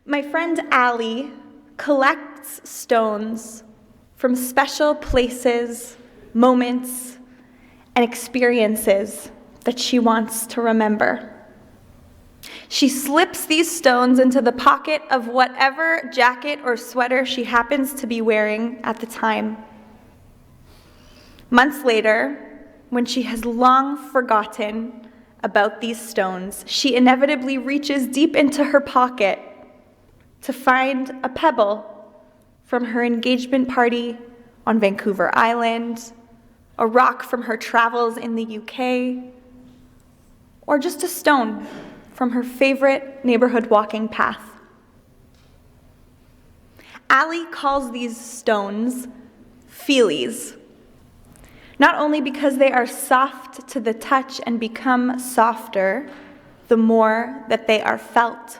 My friend Allie collects stones from special places, moments, and experiences that she wants to remember. She slips these stones into the pocket of whatever jacket or sweater she happens to be wearing at the time. Months later, when she has long forgotten about these stones, she inevitably reaches deep into her pocket to find a pebble from her engagement party on Vancouver Island, a rock from her travels in the UK, or just a stone from her favorite neighborhood walking path. Allie calls these stones feelies, not only because they are soft to the touch and become softer the more that they are felt,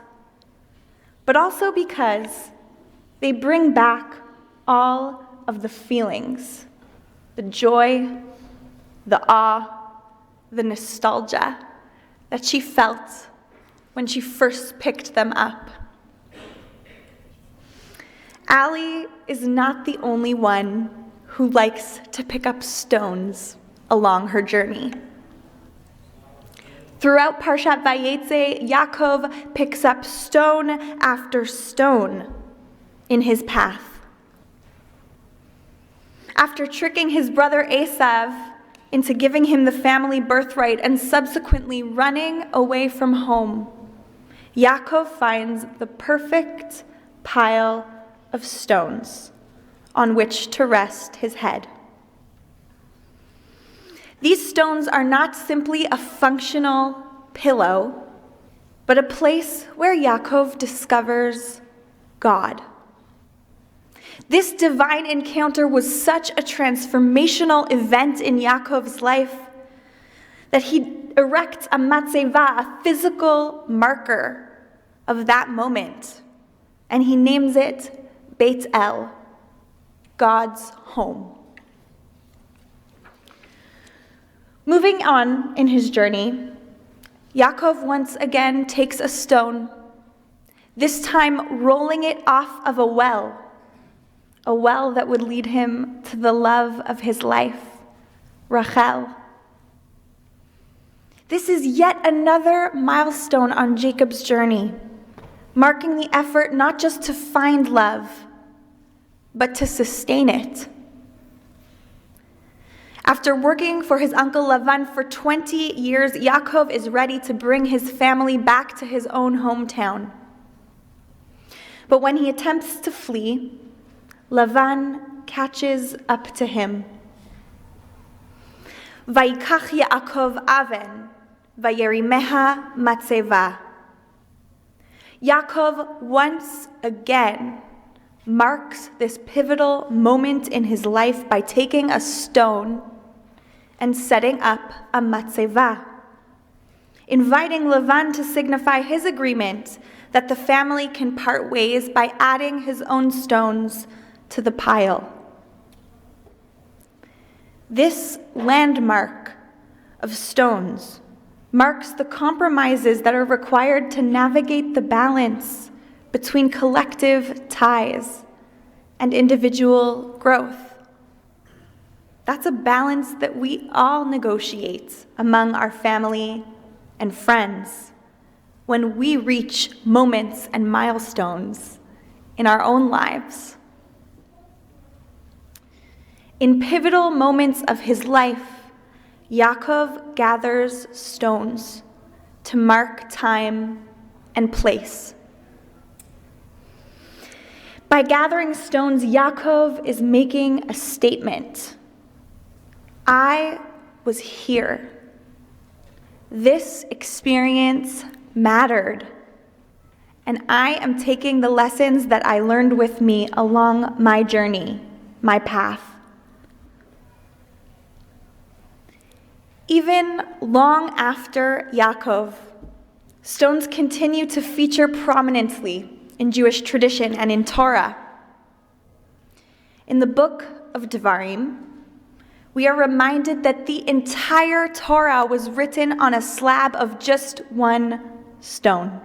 but also because they bring back all of the feelings, the joy, the awe, the nostalgia that she felt when she first picked them up. Allie is not the only one who likes to pick up stones along her journey. Throughout Parshat Vayetze, Yaakov picks up stone after stone in his path. After tricking his brother Esav into giving him the family birthright and subsequently running away from home, Yaakov finds the perfect pile of stones on which to rest his head. These stones are not simply a functional pillow, but a place where Yaakov discovers God. This divine encounter was such a transformational event in Yaakov's life that he erects a matzeva, a physical marker of that moment, and he names it Beit El, God's home. Moving on in his journey, Yaakov once again takes a stone, this time rolling it off of a well that would lead him to the love of his life, Rachel. This is yet another milestone on Jacob's journey, marking the effort not just to find love, but to sustain it. After working for his uncle Lavan for 20 years, Yaakov is ready to bring his family back to his own hometown. But when he attempts to flee, Lavan catches up to him. Vayikach Yaakov aven, vayerimeha matzeva. Yaakov once again marks this pivotal moment in his life by taking a stone and setting up a matzeva, inviting Lavan to signify his agreement that the family can part ways by adding his own stones to the pile. This landmark of stones marks the compromises that are required to navigate the balance between collective ties and individual growth. That's a balance that we all negotiate among our family and friends when we reach moments and milestones in our own lives. In pivotal moments of his life, Yaakov gathers stones to mark time and place. By gathering stones, Yaakov is making a statement. I was here. This experience mattered, and I am taking the lessons that I learned with me along my journey, my path. Even long after Yaakov, stones continue to feature prominently in Jewish tradition and in Torah. In the book of Devarim, we are reminded that the entire Torah was written on a slab of just one stone.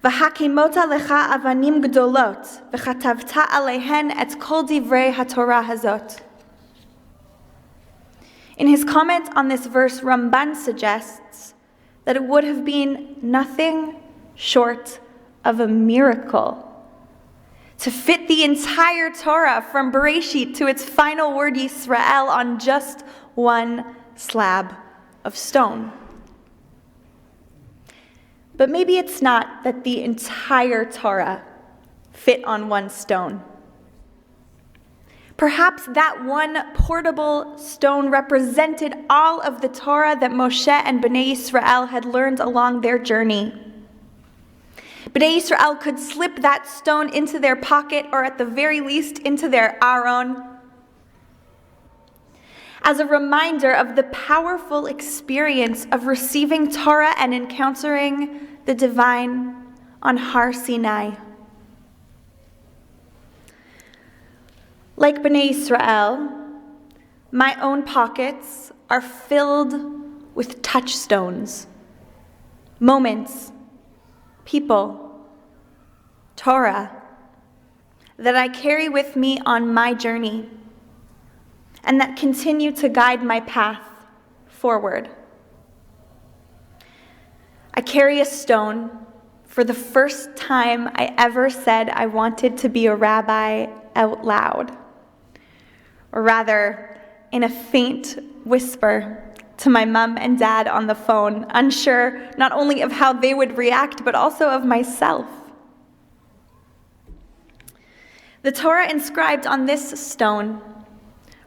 V'hakimota lecha avanim gdolot, v'chatavta alehen et kol divrei haTorah hazot. In his comment on this verse, Ramban suggests that it would have been nothing short of a miracle to fit the entire Torah from Bereshit to its final word Yisrael on just one slab of stone. But maybe it's not that the entire Torah fit on one stone. Perhaps that one portable stone represented all of the Torah that Moshe and Bnei Yisrael had learned along their journey. Bnei Yisrael could slip that stone into their pocket, or at the very least into their aron, as a reminder of the powerful experience of receiving Torah and encountering the divine on Har Sinai. Like Bnei Yisrael, my own pockets are filled with touchstones, moments, people, Torah, that I carry with me on my journey and that continue to guide my path forward. I carry a stone for the first time I ever said I wanted to be a rabbi out loud, or rather, in a faint whisper to my mom and dad on the phone, unsure not only of how they would react, but also of myself. The Torah inscribed on this stone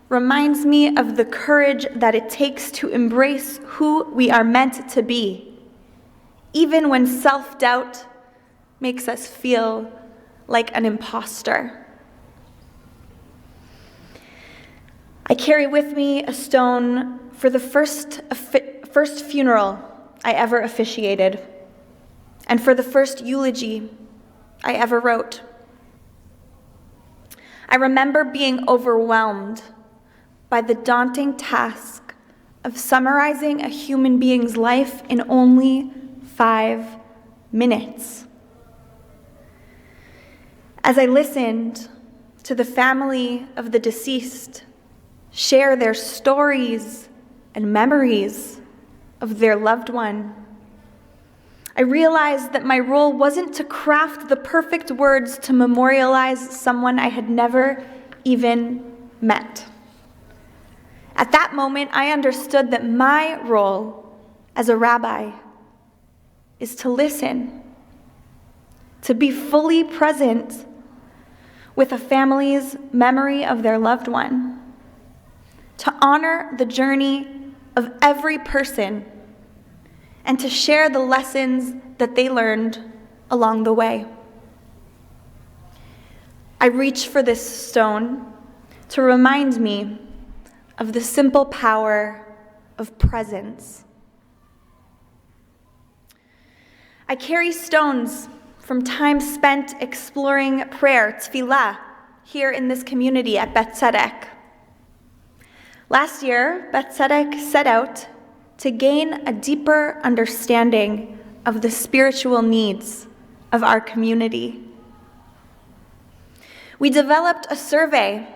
reminds me of the courage that it takes to embrace who we are meant to be, even when self-doubt makes us feel like an imposter. I carry with me a stone for the first funeral I ever officiated, and for the first eulogy I ever wrote. I remember being overwhelmed by the daunting task of summarizing a human being's life in only 5 minutes. As I listened to the family of the deceased share their stories and memories of their loved one, I realized that my role wasn't to craft the perfect words to memorialize someone I had never even met. At that moment, I understood that my role as a rabbi is to listen, to be fully present with a family's memory of their loved one, to honor the journey of every person, and to share the lessons that they learned along the way. I reach for this stone to remind me of the simple power of presence. I carry stones from time spent exploring prayer, tefillah, here in this community at Beth Tzedec. Last year, Beth Tzedec set out to gain a deeper understanding of the spiritual needs of our community. We developed a survey,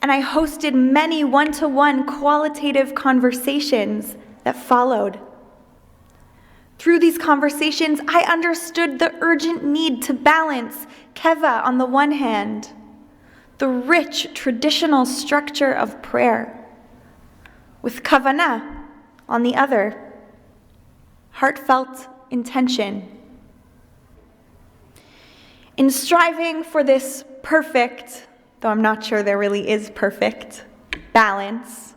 and I hosted many one-to-one qualitative conversations that followed. Through these conversations, I understood the urgent need to balance keva on the one hand, the rich traditional structure of prayer, with kavanah on the other, heartfelt intention. In striving for this perfect, though I'm not sure there really is perfect, balance,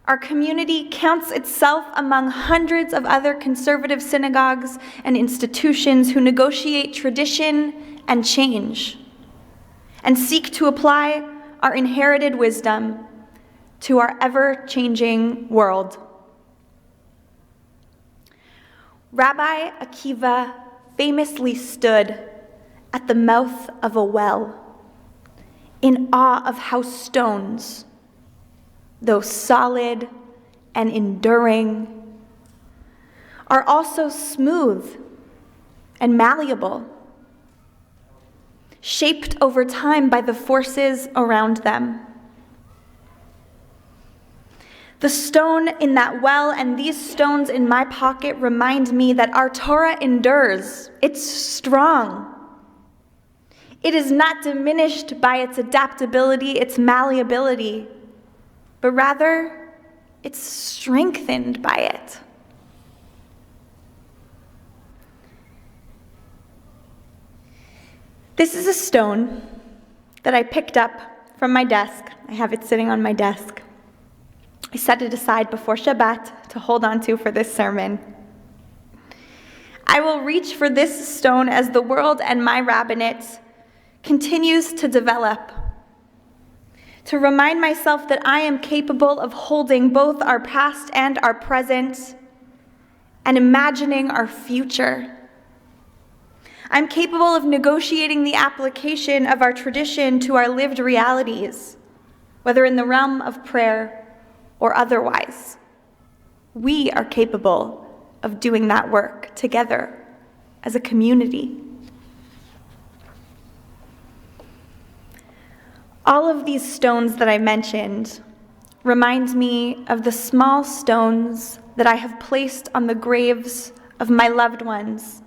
our community counts itself among hundreds of other conservative synagogues and institutions who negotiate tradition and change, and seek to apply our inherited wisdom to our ever-changing world. Rabbi Akiva famously stood at the mouth of a well, in awe of how stones, though solid and enduring, are also smooth and malleable, shaped over time by the forces around them. The stone in that well and these stones in my pocket remind me that our Torah endures. It's strong. It is not diminished by its adaptability, its malleability, but rather it's strengthened by it. This is a stone that I picked up from my desk. I have it sitting on my desk. I set it aside before Shabbat to hold on to for this sermon. I will reach for this stone as the world and my rabbinate continues to develop, to remind myself that I am capable of holding both our past and our present and imagining our future. I'm capable of negotiating the application of our tradition to our lived realities, whether in the realm of prayer or otherwise. We are capable of doing that work together as a community. All of these stones that I mentioned remind me of the small stones that I have placed on the graves of my loved ones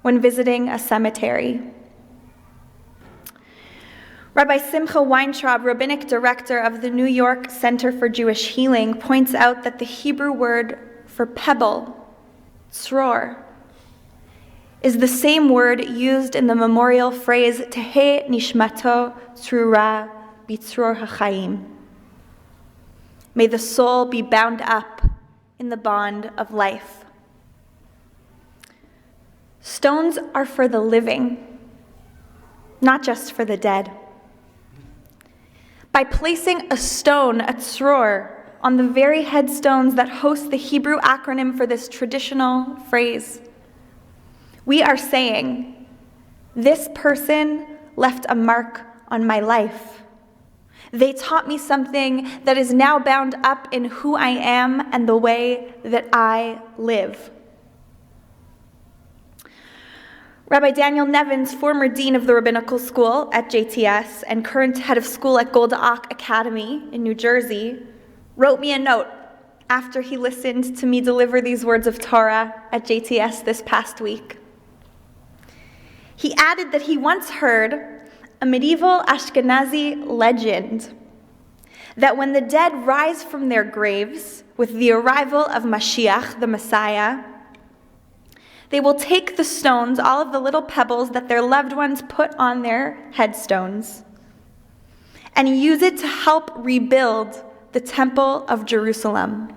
when visiting a cemetery. Rabbi Simcha Weintraub, rabbinic director of the New York Center for Jewish Healing, points out that the Hebrew word for pebble, tzror, is the same word used in the memorial phrase Teheh nishmato tzrura b'tzror hachaim. May the soul be bound up in the bond of life. Stones are for the living, not just for the dead. By placing a stone, a tzror, on the very headstones that host the Hebrew acronym for this traditional phrase, we are saying, this person left a mark on my life. They taught me something that is now bound up in who I am and the way that I live. Rabbi Daniel Nevins, former dean of the rabbinical school at JTS and current head of school at Golda Ach Academy in New Jersey, wrote me a note after he listened to me deliver these words of Torah at JTS this past week. He added that he once heard a medieval Ashkenazi legend that when the dead rise from their graves with the arrival of Mashiach, the Messiah, they will take the stones, all of the little pebbles that their loved ones put on their headstones, and use it to help rebuild the Temple of Jerusalem.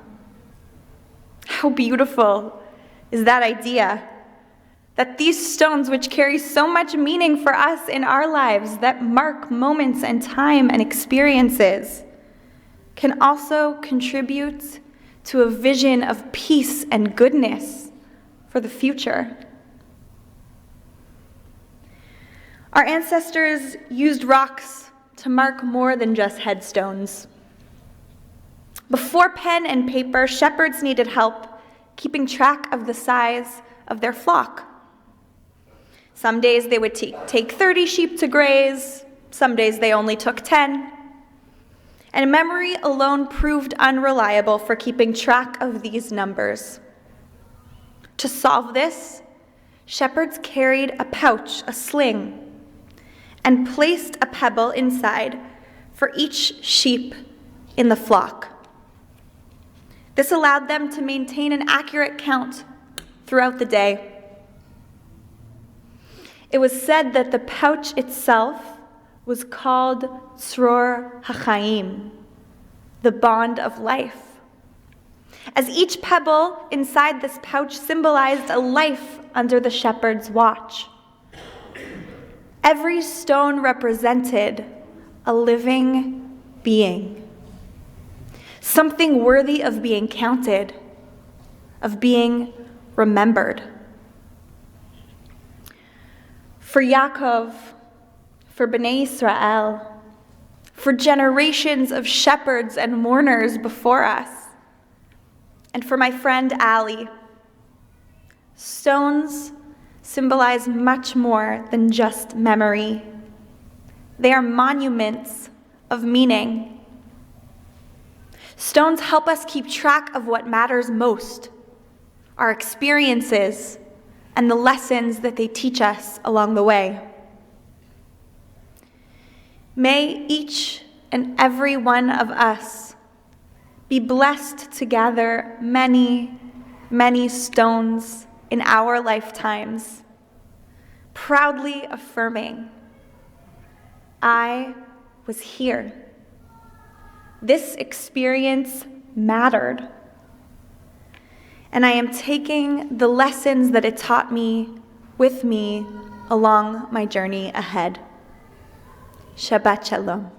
How beautiful is that idea? That these stones, which carry so much meaning for us in our lives, that mark moments and time and experiences, can also contribute to a vision of peace and goodness for the future. Our ancestors used rocks to mark more than just headstones. Before pen and paper, shepherds needed help keeping track of the size of their flock. Some days they would take 30 sheep to graze, some days they only took 10. And memory alone proved unreliable for keeping track of these numbers. To solve this, shepherds carried a pouch, a sling, and placed a pebble inside for each sheep in the flock. This allowed them to maintain an accurate count throughout the day. It was said that the pouch itself was called Tzror HaChaim, the bond of life, as each pebble inside this pouch symbolized a life under the shepherd's watch. Every stone represented a living being, something worthy of being counted, of being remembered. For Yaakov, for Bnei Israel, for generations of shepherds and mourners before us, and for my friend Ali, stones symbolize much more than just memory. They are monuments of meaning. Stones help us keep track of what matters most, our experiences, and the lessons that they teach us along the way. May each and every one of us be blessed to gather many, many stones in our lifetimes, proudly affirming, I was here. This experience mattered. And I am taking the lessons that it taught me with me along my journey ahead. Shabbat Shalom.